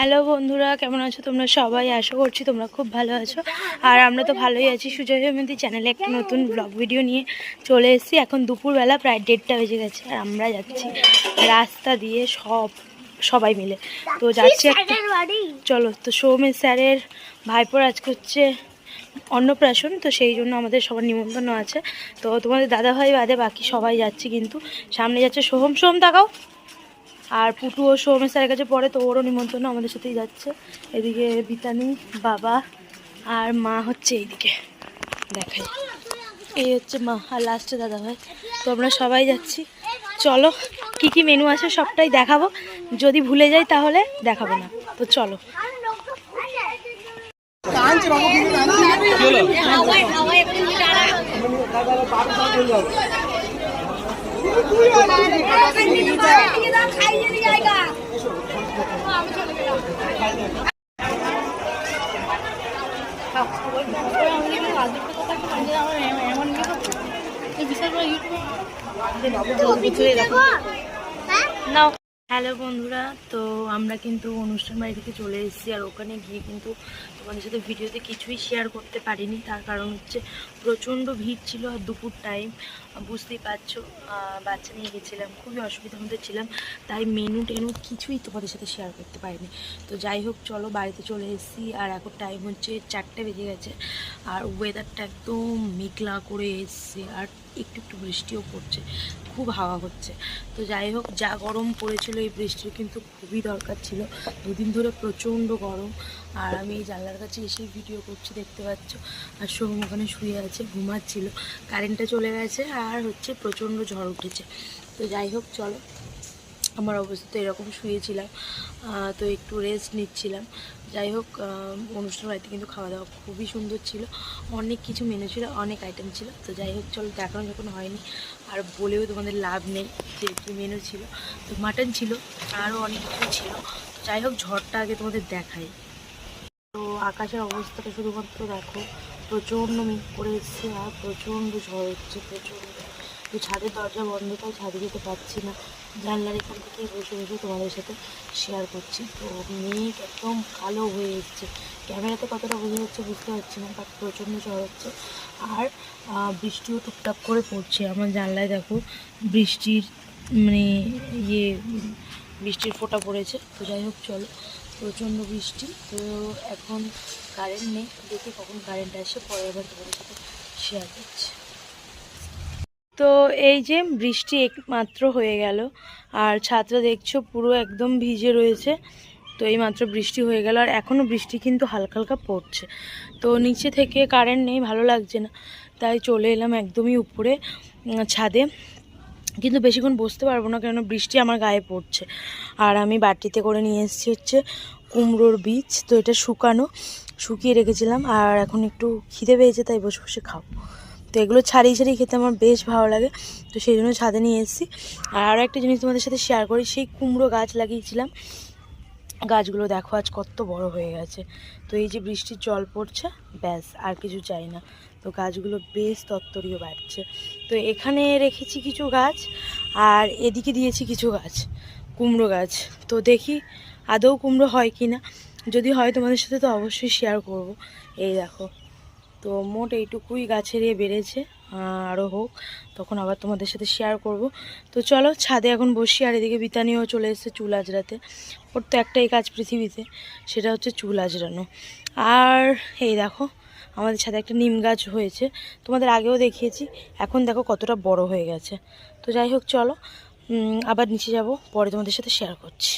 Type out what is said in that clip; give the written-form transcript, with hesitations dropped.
Hello বন্ধুরা, কেমন আছো তোমরা সবাই? আশা করছি তোমরা খুব ভালো আছো। আর আমরা তো ভালোই আছি। সুজয় হেমন্তী চ্যানেলে একটা নতুন ব্লগ ভিডিও নিয়ে চলে এসেছি। এখন দুপুরবেলা প্রায় 1:30 বেজে গেছে আর আমরা যাচ্ছি রাস্তা দিয়ে সবাই মিলে। তো যাচ্ছি একটা, চলো। তো সৌমেশ স্যারের ভাইপোর আজকে হচ্ছে অন্নপ্রাশন, তো সেই জন্য আমাদের সবার নিমন্ত্রণ আছে। তো তোমাদের দাদাভাই বাদে বাকি সবাই যাচ্ছি। কিন্তু সামনে যাচ্ছে সোহম তাকাও, আর পুটু ও সৌমেশ স্যারের কাছে পড়ে, তো ওরও নিমন্ত্রণ আমাদের সাথেই যাচ্ছে। এদিকে বিতানি, বাবা আর মা হচ্ছে এইদিকে, দেখাই এই হচ্ছে মা আর লাস্টে দাদা ভাই। তো আমরা সবাই যাচ্ছি। চলো, কি কি মেনু আছে সবটাই দেখাবো, যদি ভুলে যাই তাহলে দেখাবো না। তো চলো। হ্যালো বন্ধুরা, তো আমরা কিন্তু অনুষ্ঠান বাড়ি থেকে চলে এসেছি। আর ওখানে গিয়ে কিন্তু তোমাদের সাথে ভিডিওতে কিছুই শেয়ার করতে পারিনি। তার কারণ হচ্ছে প্রচণ্ড ভিড় ছিল আর দুপুর টাইম, বুঝতেই পারছো। বাচ্চা নিয়ে গেছিলাম, খুবই অসুবিধার মধ্যে ছিলাম, তাই মেনু টেনু কিছুই তোমাদের সাথে শেয়ার করতে পারিনি। তো যাই হোক, চলো বাড়িতে চলে এসেছি। আর এখন টাইম হচ্ছে 4টে বেজে গেছে আর ওয়েদারটা একদম মেঘলা করে এসছে আর একটু একটু বৃষ্টিও পড়ছে, খুব হাওয়া হচ্ছে। তো যাই হোক, যা গরম পড়েছিল এই বৃষ্টির কিন্তু খুবই দরকার ছিল। দুদিন ধরে প্রচণ্ড গরম। আর আমি এই জানলার কাছে এসে ভিডিও করছি, দেখতে পাচ্ছ। আর সোহম ওখানে শুয়ে আছে, ঘুমাচ্ছিল। কারেন্টটা চলে গেছে আর হচ্ছে প্রচণ্ড ঝড় উঠেছে। তো যাই হোক, চলো। আমার অবস্থা তো এরকম, শুয়েছিলাম, তো একটু রেস্ট নিচ্ছিলাম। যাই হোক, অনুষ্ঠান বাড়িতে কিন্তু খাওয়া দাওয়া খুবই সুন্দর ছিল, অনেক কিছু মেনু ছিল, অনেক আইটেম ছিল। তো যাই হোক, চলো, দেখানো যখন হয়নি আর বলেও তোমাদের লাভ নেই যে কী মেনু ছিল। তো মাটন ছিল, আরও অনেক কিছু ছিল। যাই হোক, ঝড়টা আগে তোমাদের দেখাই। তো আকাশের অবস্থাটা শুধুমাত্র দেখো, প্রচণ্ড মেঘ করে এসছে আর প্রচণ্ড ঝড় হচ্ছে, প্রচণ্ড। তো ছাদের দরজা বন্ধ, তাই ছাদে যেতে পারছি না। জানলার এখান থেকে বসে বসে তোমাদের সাথে শেয়ার করছি। তো মেঘ একদম কালো হয়ে এসছে, ক্যামেরাতে কতটা বোঝা যাচ্ছে বুঝতে পারছি না, বাট প্রচণ্ড ঝড় হচ্ছে। আর বৃষ্টিও টুকটাক করে পড়ছে। আমার জানলায় দেখো বৃষ্টির মানে বৃষ্টির ফোঁটা পড়েছে। তো যাই হোক, চলো, প্রচণ্ড বৃষ্টি। তো এখন কারেন্ট নেই, দেখি কখন কারেন্ট আসে, পরে আবার তোমাদের সাথে শেয়ার করছি। তো এই যে বৃষ্টি একমাত্র হয়ে গেল আর ছাদটা দেখছো পুরো একদম ভিজে রয়েছে। তো এই মাত্র বৃষ্টি হয়ে গেল আর এখনও বৃষ্টি কিন্তু হালকা হালকা পড়ছে। তো নিচে থেকে কারেন্ট নেই, ভালো লাগছে না, তাই চলে এলাম একদমই উপরে ছাদে। কিন্তু বেশিক্ষণ বসতে পারবো না, কেন বৃষ্টি আমার গায়ে পড়ছে। আর আমি বাটিতে করে নিয়ে এসেছি হচ্ছে কুমড়োর বীজ। তো এটা শুকিয়ে রেখেছিলাম আর এখন একটু খিদে পেয়েছে, তাই বসে বসে খাবো। তো এগুলো ছাড়িয়ে ছাড়িয়ে খেতে আমার বেশ ভালো লাগে, তো সেই জন্য ছাদে নিয়ে এসেছি। আর আরও একটা জিনিস তোমাদের সাথে শেয়ার করি, সেই কুমড়ো গাছ লাগিয়েছিলাম, গাছগুলো দেখো আজ কত বড় হয়ে গেছে। তো এই যে বৃষ্টির জল পড়ছে, ব্যাস আর কিছু চাই না। তো গাছগুলো বেশ তত্তরীয় বাড়ছে। তো এখানে রেখেছি কিছু গাছ আর এদিকে দিয়েছি কিছু গাছ, কুমড়ো গাছ। তো দেখি আদৌ কুমড়ো হয় কি না, যদি হয় তোমাদের সাথে তো অবশ্যই শেয়ার করব। এই দেখো, তো মোট এইটুকুই গাছের বেড়েছে, আরও হোক তখন আবার তোমাদের সাথে শেয়ার করব। তো চলো ছাদে এখন বসি। আর এদিকে বিতানিও চলে এসেছে চুল আজরাতে। ওর তো একটাই কাজ পৃথিবীতে, সেটা হচ্ছে চুল আজরানো। আর এই দেখো, আমাদের ছাদে একটা নিম গাছ হয়েছে, তোমাদের আগেও দেখিয়েছি, এখন দেখো কতটা বড় হয়ে গেছে। তো যাই হোক, চলো আবার নিচে যাব, পরে তোমাদের সাথে শেয়ার করছি।